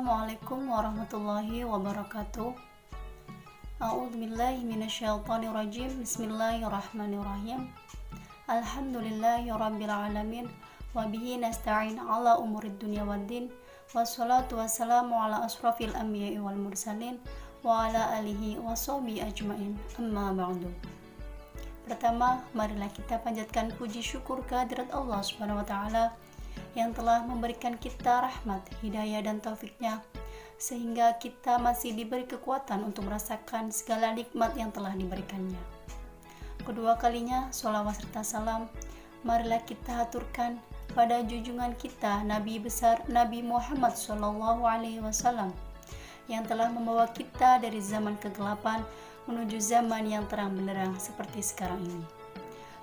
Assalamualaikum warahmatullahi wabarakatuh. A'udzubillahi minasyaitonirrajim. Bismillahirrahmanirrahim. Alhamdulillahirabbil alamin wa bihi nasta'in ala umurid dunya waddin. Wassalatu wassalamu ala asrafil anbiya'i wal mursalin wa ala alihi wa sahbihi ajmain. Amma ba'du. Pertama, marilah kita panjatkan puji syukur kehadirat Allah Subhanahu wa taala yang telah memberikan kita rahmat, hidayah dan taufiknya sehingga kita masih diberi kekuatan untuk merasakan segala nikmat yang telah diberikannya. Kedua kalinya, sholawat serta salam marilah kita haturkan pada junjungan kita Nabi besar Nabi Muhammad SAW yang telah membawa kita dari zaman kegelapan menuju zaman yang terang benderang seperti sekarang ini.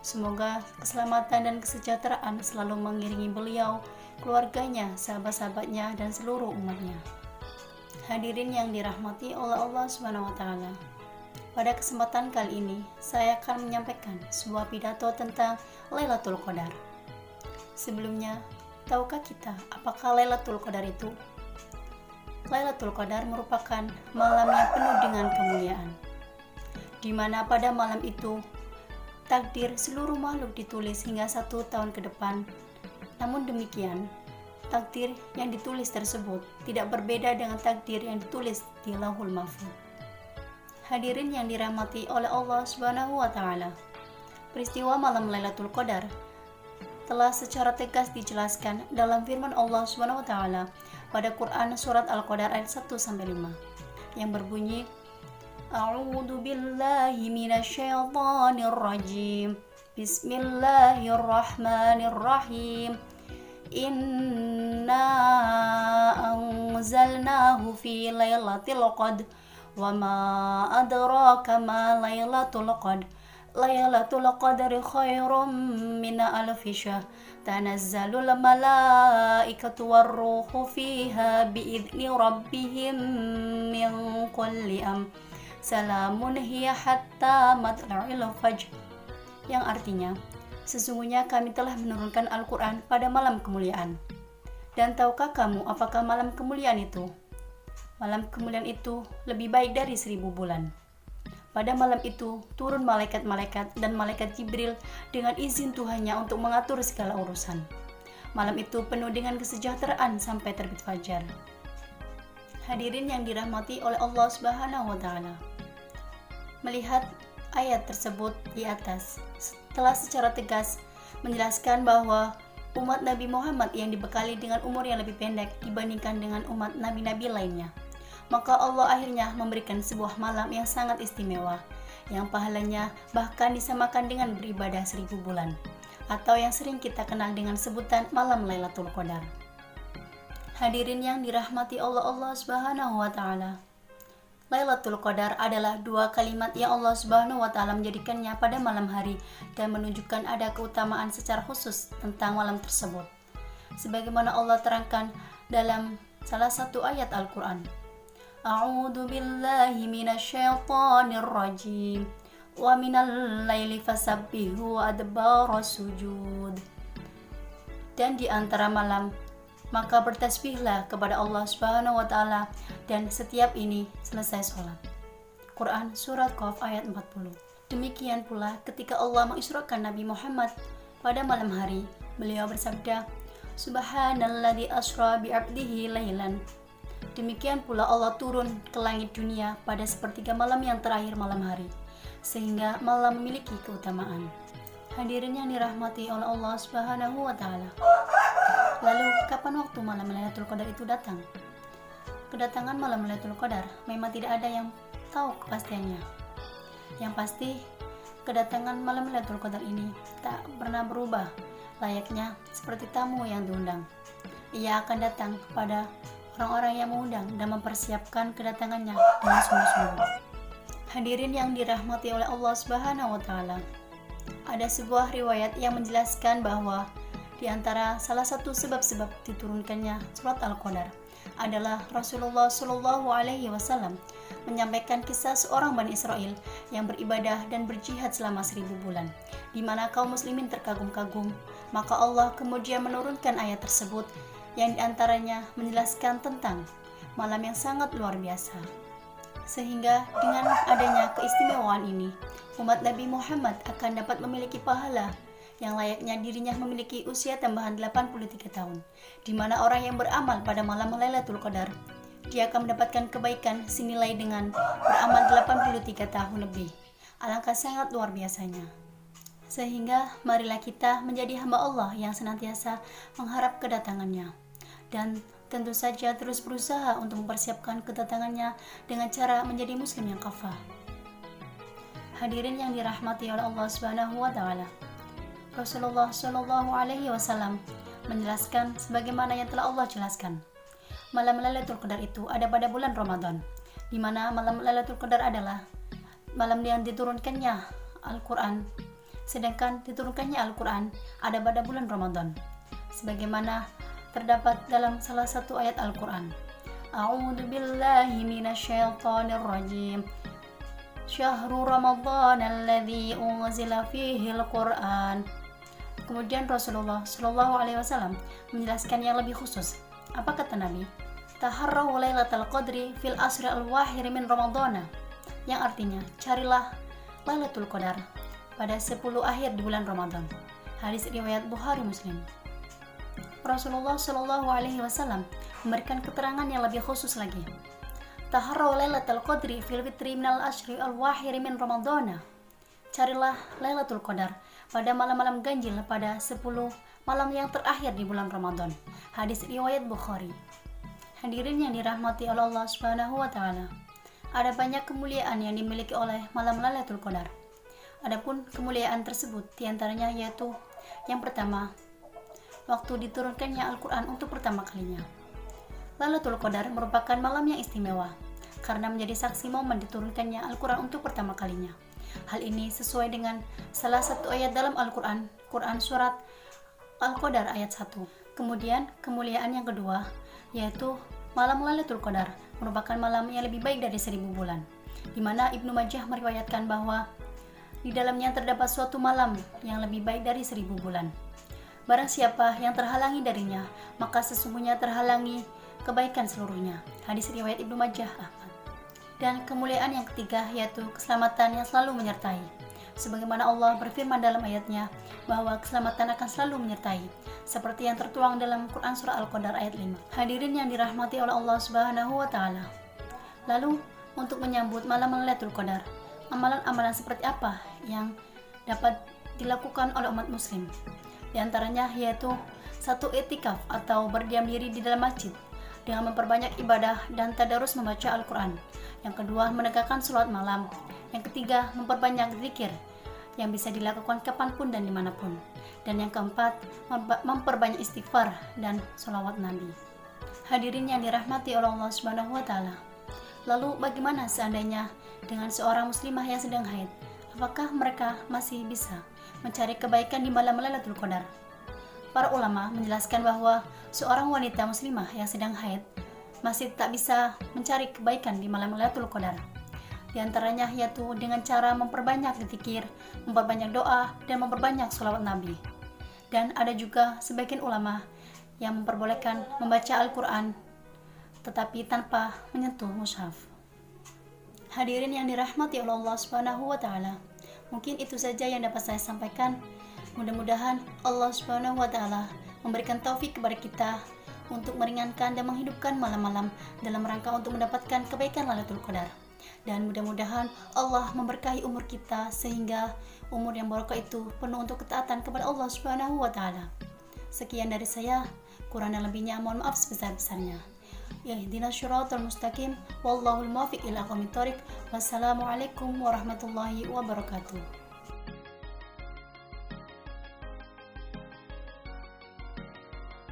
Semoga keselamatan dan kesejahteraan selalu mengiringi beliau, keluarganya, sahabat-sahabatnya, dan seluruh umatnya. Hadirin yang dirahmati oleh Allah Subhanahu wa taala. Pada kesempatan kali ini, saya akan menyampaikan sebuah pidato tentang Lailatul Qadar. Sebelumnya, tahukah kita apakah Lailatul Qadar itu? Lailatul Qadar merupakan malam yang penuh dengan kemuliaan, di mana pada malam itu takdir seluruh makhluk ditulis hingga 1 tahun ke depan. Namun demikian, takdir yang ditulis tersebut tidak berbeda dengan takdir yang ditulis di Lauhul Mahfuz. Hadirin yang dirahmati oleh Allah Subhanahu wa taala. Peristiwa malam Lailatul Qadar telah secara tegas dijelaskan dalam firman Allah Subhanahu wa taala pada Quran surat Al-Qadar ayat 1-5 yang berbunyi, A'udzu billahi minasyaitonir rajim. Bismillahirrahmanirrahim. Inna anzalnahu fi lailatul qadr wa ma adraka ma lailatul qadr. Lailatul qadri khairum min alfi syahr. Tanazzalul malaikatu warruhu fiha biidzni rabbihim min kulli amr. Salamun hiya hatta matla'il fajr, yang artinya, sesungguhnya kami telah menurunkan Al-Quran pada malam kemuliaan. Dan tahukah kamu apakah malam kemuliaan itu? Malam kemuliaan itu lebih baik dari 1000 bulan. Pada malam itu turun malaikat-malaikat dan malaikat Jibril dengan izin Tuhannya untuk mengatur segala urusan. Malam itu penuh dengan kesejahteraan sampai terbit fajar. Hadirin yang dirahmati oleh Allah Subhanahu wa taala. Melihat ayat tersebut di atas, telah secara tegas menjelaskan bahwa umat Nabi Muhammad yang dibekali dengan umur yang lebih pendek dibandingkan dengan umat nabi-nabi lainnya, maka Allah akhirnya memberikan sebuah malam yang sangat istimewa, yang pahalanya bahkan disamakan dengan beribadah 1000 bulan, atau yang sering kita kenal dengan sebutan malam Lailatul Qadar. Hadirin yang dirahmati Allah Subhanahu wa taala. Lailatul Qadar adalah 2 kalimat yang Allah Subhanahu wa taala menjadikannya pada malam hari dan menunjukkan ada keutamaan secara khusus tentang malam tersebut. Sebagaimana Allah terangkan dalam salah satu ayat Al-Qur'an. A'udzu billahi minasyaitonir rajim. Wa minal laili fasabbihu adbaras sujud. Dan di antara malam maka bertasbihlah kepada Allah Subhanahu wa taala dan setiap ini selesai sholat. Quran surat Qaf ayat 40. Demikian pula ketika Allah mengisrakan Nabi Muhammad pada malam hari, beliau bersabda, Subhanalladzi asra bi 'abdihi lailan. Demikian pula Allah turun ke langit dunia pada sepertiga malam yang terakhir malam hari, sehingga malam memiliki keutamaan. Hadirin yang dirahmati oleh Allah Subhanahu wa taala. Lalu, kapan waktu malam Lailatul Qadar itu datang? Kedatangan malam Lailatul Qadar memang tidak ada yang tahu kepastiannya. Yang pasti, kedatangan malam Lailatul Qadar ini tak pernah berubah, layaknya seperti tamu yang diundang. Ia akan datang kepada orang-orang yang mengundang dan mempersiapkan kedatangannya dengan sungguh-sungguh. Hadirin yang dirahmati oleh Allah Subhanahu wa taala. Ada sebuah riwayat yang menjelaskan bahwa di antara salah satu sebab-sebab diturunkannya surat Al-Qadar adalah Rasulullah SAW menyampaikan kisah seorang Bani Israel yang beribadah dan berjihad selama 1000 bulan, di mana kaum muslimin terkagum-kagum. Maka Allah kemudian menurunkan ayat tersebut yang diantaranya menjelaskan tentang malam yang sangat luar biasa. Sehingga dengan adanya keistimewaan ini, umat Nabi Muhammad akan dapat memiliki pahala yang layaknya dirinya memiliki usia tambahan 83 tahun, di mana orang yang beramal pada malam Lailatul Qadar, dia akan mendapatkan kebaikan senilai dengan beramal 83 tahun lebih. Alangkah sangat luar biasanya. Sehingga marilah kita menjadi hamba Allah yang senantiasa mengharap kedatangannya, dan tentu saja terus berusaha untuk mempersiapkan kedatangannya dengan cara menjadi muslim yang kafah. Hadirin yang dirahmati oleh Allah Subhanahu wa taala. Rasulullah Shallallahu alaihi wasallam menjelaskan sebagaimana yang telah Allah jelaskan. Malam Lailatul Qadar itu ada pada bulan Ramadan, di mana malam Lailatul Qadar adalah malam yang diturunkannya Al-Qur'an. Sedangkan diturunkannya Al-Qur'an ada pada bulan Ramadan. Sebagaimana terdapat dalam salah satu ayat Al-Qur'an. A'udzu billahi minasyaitonir rajim. Syahrul Ramadan alladzi unzila fihi al-Qur'an. Kemudian Rasulullah Shallallahu alaihi wasallam menjelaskan yang lebih khusus. Apa kata Nabi? Taharraw lailatul qadri fil asri al-wahir min Ramadana. Yang artinya, carilah Lailatul Qadar pada 10 akhir di bulan Ramadan. Hadis riwayat Bukhari Muslim. Rasulullah Shallallahu alaihi wasallam memberikan keterangan yang lebih khusus lagi. Taharraw lailatul qadri fil witri minal ashri al-wahir min Ramadana. Carilah Lailatul Qadar pada malam-malam ganjil pada 10 malam yang terakhir di bulan Ramadan. Hadis riwayat Bukhari. Hadirin yang dirahmati oleh Allah Subhanahu wa taala. Ada banyak kemuliaan yang dimiliki oleh malam Lailatul Qadar. Adapun kemuliaan tersebut diantaranya yaitu yang pertama, waktu diturunkannya Al-Qur'an untuk pertama kalinya. Lailatul Qadar merupakan malam yang istimewa karena menjadi saksi momen diturunkannya Al-Qur'an untuk pertama kalinya. Hal ini sesuai dengan salah satu ayat dalam Al-Qur'an, Quran surat Al-Qadar ayat 1. Kemudian kemuliaan yang kedua yaitu malam Lailatul Qadar merupakan malam yang lebih baik dari 1000 bulan, di mana Ibnu Majah meriwayatkan bahwa di dalamnya terdapat suatu malam yang lebih baik dari 1000 bulan. Barang siapa yang terhalangi darinya, maka sesungguhnya terhalangi kebaikan seluruhnya. Hadis riwayat Ibnu Majah Ahmad. Dan kemuliaan yang ketiga yaitu keselamatan yang selalu menyertai. Sebagaimana Allah berfirman dalam ayatnya bahwa keselamatan akan selalu menyertai, seperti yang tertuang dalam Quran surah Al-Qadar ayat 5. Hadirin yang dirahmati oleh Allah Subhanahu wa taala. Lalu untuk menyambut malam Lailatul Qadar, amalan-amalan seperti apa yang dapat dilakukan oleh umat muslim? Di antaranya yaitu 1. I'tikaf atau berdiam diri di dalam masjid dengan memperbanyak ibadah dan tadarus membaca Al-Quran. Yang kedua, menegakkan sholat malam. Yang ketiga, memperbanyak zikir yang bisa dilakukan kapanpun dan dimanapun. Dan yang keempat, memperbanyak istighfar dan sholawat Nabi. Hadirin yang dirahmati oleh Allah Subhanahu wa taala. Lalu bagaimana seandainya dengan seorang muslimah yang sedang haid? Apakah mereka masih bisa mencari kebaikan di malam Lailatul Qadar? Para ulama menjelaskan bahwa seorang wanita muslimah yang sedang haid masih tak bisa mencari kebaikan di malam Lailatul Qadar. Di antaranya yaitu dengan cara memperbanyak zikir, memperbanyak doa, dan memperbanyak sholawat Nabi. Dan ada juga sebagian ulama yang memperbolehkan membaca Al-Quran tetapi tanpa menyentuh mushaf. Hadirin yang dirahmati oleh Allah Subhanahu wa taala, mungkin itu saja yang dapat saya sampaikan. Mudah-mudahan Allah Subhanahu wa taala memberikan taufik kepada kita untuk meringankan dan menghidupkan malam-malam dalam rangka untuk mendapatkan kebaikan Lailatul Qadar. Dan mudah-mudahan Allah memberkahi umur kita sehingga umur yang barokah itu penuh untuk ketaatan kepada Allah Subhanahu wa taala. Sekian dari saya, kurang dan lebihnya mohon maaf sebesar-besarnya. Ihdinas syiratal mustaqim, wallahul muwaffiq ila aqwamit thoriq. Wassalamualaikum warahmatullahi wabarakatuh.